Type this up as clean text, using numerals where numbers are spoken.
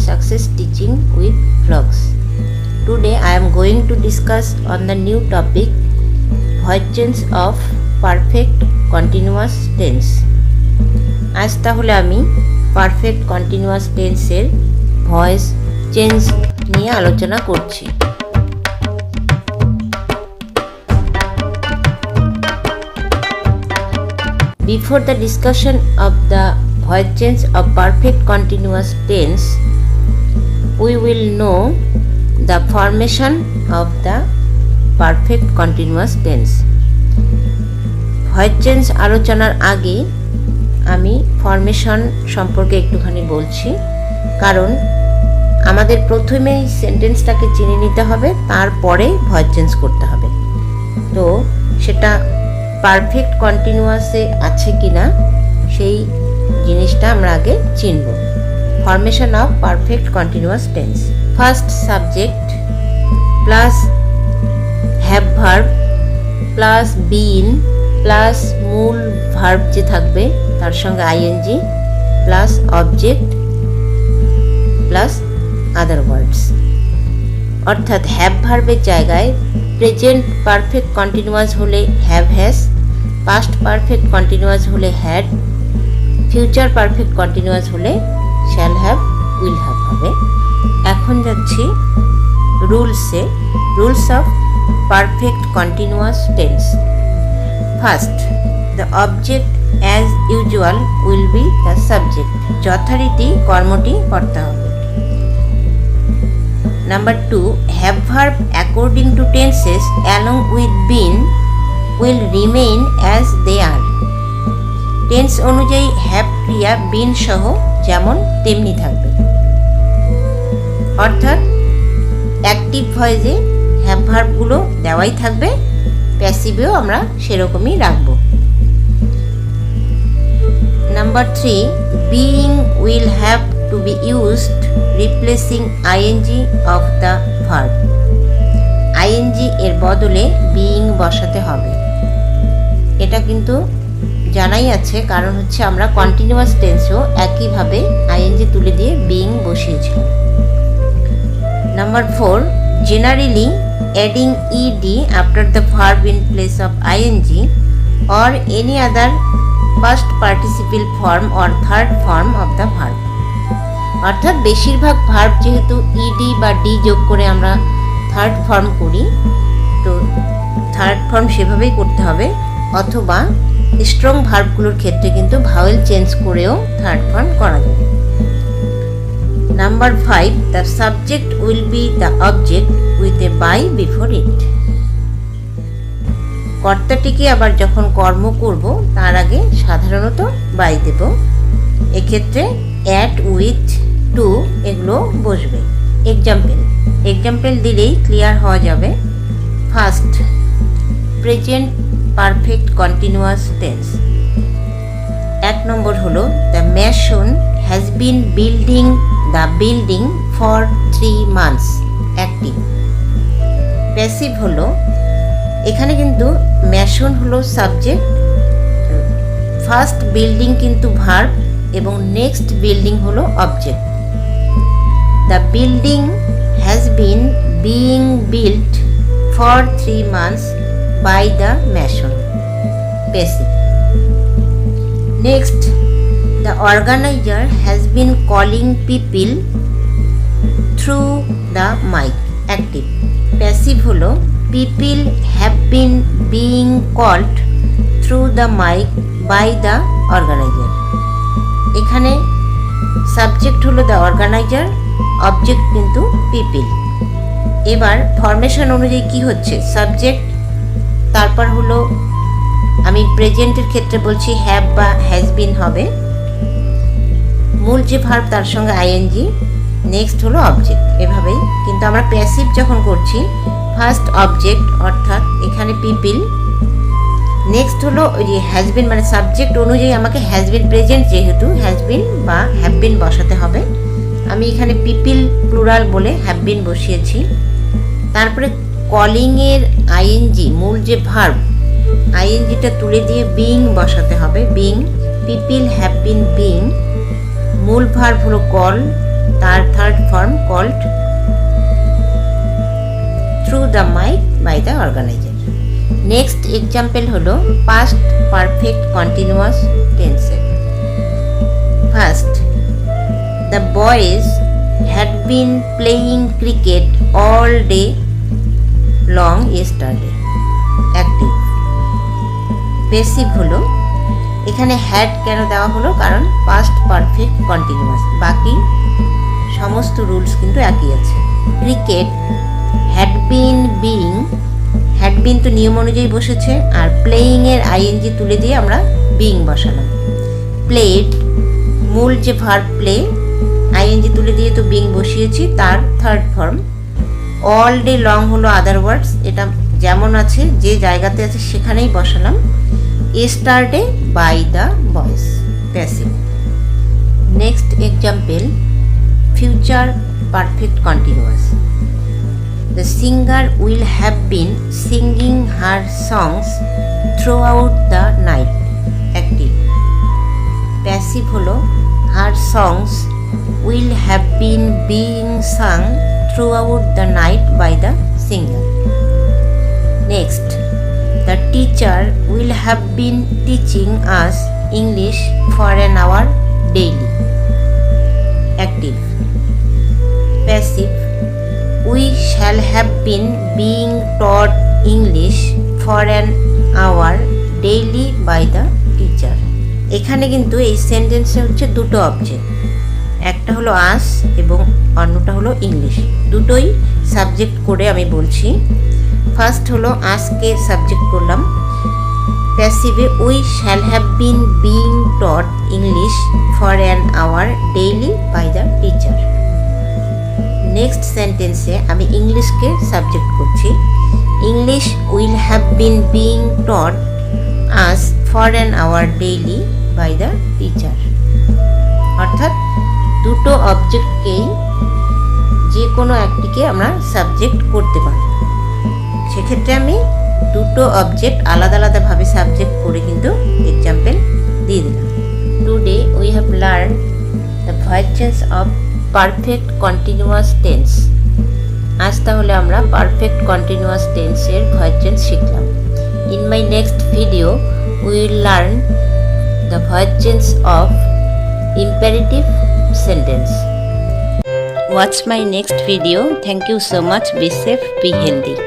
success teaching with vlogs. Today I am going to discuss on the new topic voice change of perfect continuous tense. আজ তাহলে আমি perfect continuous টেন্সের voice change নিয়ে আলোচনা করছি। Before the discussion of the voice change of perfect continuous tense, we will know the formation of the perfect continuous tense. voice change আলোচনার আগে আমি ফরমেশন সম্পর্কে একটুখানি বলছি, কারণ আমাদের প্রথমেই সেন্টেন্সটাকে চিনে নিতে হবে, তারপরে ভয়েস চেঞ্জ করতে হবে। তো সেটা পারফেক্ট কন্টিনিউয়াসে আছে কিনা সেই জিনিসটা আমরা আগে চিনব। Formation of perfect continuous tense. First subject plus have verb plus been plus মূল ভার্ব যে থাকবে তার সঙ্গে ING plus object plus other words. অর্থাৎ হ্যাভ ভার্বের জায়গায় প্রেজেন্ট পারফেক্ট কন্টিনিউয়াস হলে have has, past perfect continuous হলে হ্যাড, ফিউচার পারফেক্ট কন্টিনিউয়াস হলে শ্যাল হ্যাভ, উইল হ্যাভ হবে। এখন যাচ্ছি রুলসে। Rules of perfect continuous tense. First, the object as usual will be the subject. যথারীতি কর্মটি করতে হবে। Number 2, have verb according to tenses along with been will remain as they are. Tense অনুযায়ী have ক্রিয়া বিন সহ যেমন তেমনি থাকবে। অর্থাৎ অ্যাক্টিভ ভয়েসে হ্যাভ ভার্বগুলো দেওয়াই থাকবে, প্যাসিভেও আমরা সেরকমই রাখবো। Number 3, being will have to be used replacing ing of the verb. ing এর বদলে being বসাতে হবে। এটা কিন্তু জানাই আছে, কারণ হচ্ছে আমরা কন্টিনিউয়াস টেন্সেও একইভাবে ing তুলে দিয়ে being বসিয়েছিলাম। Number 4, generally adding ed after the verb in place of ing or any other past participle form or third form of the verb. অর্থাৎ বেশিরভাগ ভার্ব যেহেতু ইডি বা ডি যোগ করে আমরা থার্ড ফর্ম করি, তো থার্ড ফর্ম সেভাবেই করতে হবে, অথবা স্ট্রং ভার্বগুলোর ক্ষেত্রে কিন্তু ভাওয়েল চেঞ্জ করেও থার্ড ফর্ম করা যাবে। Number 5, the subject will be the object with a by before it. কর্তাটিকে আবার যখন কর্ম করব তার আগে সাধারণত বাই দেব। এক্ষেত্রে অ্যাট, উইথ, টু এগুলো বসবে। এক্সাম্পল দিলেই ক্লিয়ার হওয়া যাবে। First, present perfect continuous tense. 1 number হলো the mason has been building the building for 3 months। Active. Passive হলো, এখানে কিন্তু ম্যাসন হলো সাবজেক্ট, ফার্স্ট বিল্ডিং কিন্তু ভার্ব এবং নেক্সট বিল্ডিং হলো object. The building has been being built for 3 months by the mason. Passive. Next, the organiser has been calling people through the mic. Active. Passive হলো people have been being called through the mic by the organiser. এখানে subject হলো the organiser, object কিন্তু people. এবার formation অনুযায়ী কি হচ্ছে, subject, তারপর হলো আমি প্রেজেন্টের ক্ষেত্রে বলছি হ্যাভ বা হ্যাজ বিন হবে, মূল যে ভার্ব তার সঙ্গে আইএনজি, নেক্সট হলো অবজেক্ট। এভাবেই কিন্তু আমরা প্যাসিভ যখন করছি ফার্স্ট অবজেক্ট, অর্থাৎ এখানে পিপল, নেক্সট হলো ওই যে হ্যাজ বিন, মানে সাবজেক্ট অনুযায়ী আমাকে হ্যাজ বিন, প্রেজেন্ট যেহেতু হ্যাজ বিন বা হ্যাভ বিন বসাতে হবে। আমি এখানে পিপল প্লুরাল বলে হ্যাভ বিন বসিয়েছি। তারপরে কলিংয়ের আইএনজি, মূল যে ভার্ব আইএনজিটা তুলে দিয়ে বিইং বসাতে হবে। Being, people have been being, মূল ভার্ব হলো কল, তার third form called through the mic by the organiser. Next example হলো পাস্ট পারফেক্ট কন্টিনিউয়াস টেন্সের। First, the boys had been playing cricket all day long yesterday. Active. Passive হলো, এখানে had কেন দেওয়া হলো, কারণ পাস্ট পারফেক্ট কন্টিনিউয়াস, বাকি সমস্ত রুলস কিন্তু একই আছে। Cricket had been being, had been তো নিয়ম অনুযায়ী বসেছে, আর প্লেয়িংয়ের আইএনজি তুলে দিয়ে আমরা বিইং বসালাম। প্লেড, মূল যে ভার্ব প্লে, আইএনজি তুলে দিয়ে তো বিইং বসিয়েছি, তার third form. All day long হলো আদার ওয়ার্ডস, এটা যেমন আছে যে জায়গাতে আছে সেখানেই বসালাম। yesterday by the boys, passive. Next example, future perfect continuous. The singer will have been singing her songs throughout the night. Active. Passive holo, her songs will have been being sung throughout the night by the singer. Next, the teacher will have been teaching us English for an hour daily. Active. Passive, we shall have been being taught English for an hour daily by the teacher. এখানে কিন্তু এই সেন্টেন্সে হচ্ছে দুটো object, একটা হলো আস এবং অন্যটা হলো ইংলিশ, দুটোই সাবজেক্ট করে আমি বলছি। ফার্স্ট হলো আজকে সাবজেক্ট করলাম, প্যাসিভে we shall have been being taught English for an hour daily by the teacher. Next সেন্টেন্সে আমি ইংলিশকে সাবজেক্ট করছি, English will have been being taught us for an hour daily by the teacher. অর্থাৎ দুটো অবজেক্টকেই যে কোনো একটিকে আমরা সাবজেক্ট করতে পারি। সেক্ষেত্রে আমি দুটো অবজেক্ট আলাদা আলাদাভাবে সাবজেক্ট করে কিন্তু এক্সাম্পল দিয়ে দিলাম। Today we have learn the versus of perfect continuous tense. আজ তাহলে আমরা পারফেক্ট কন্টিনিউয়াস টেন্সের ভার্সেস শিখলাম। In my next video we will learn the versus of imperative sentence. Watch my next video. Thank you so much. Be safe, be healthy.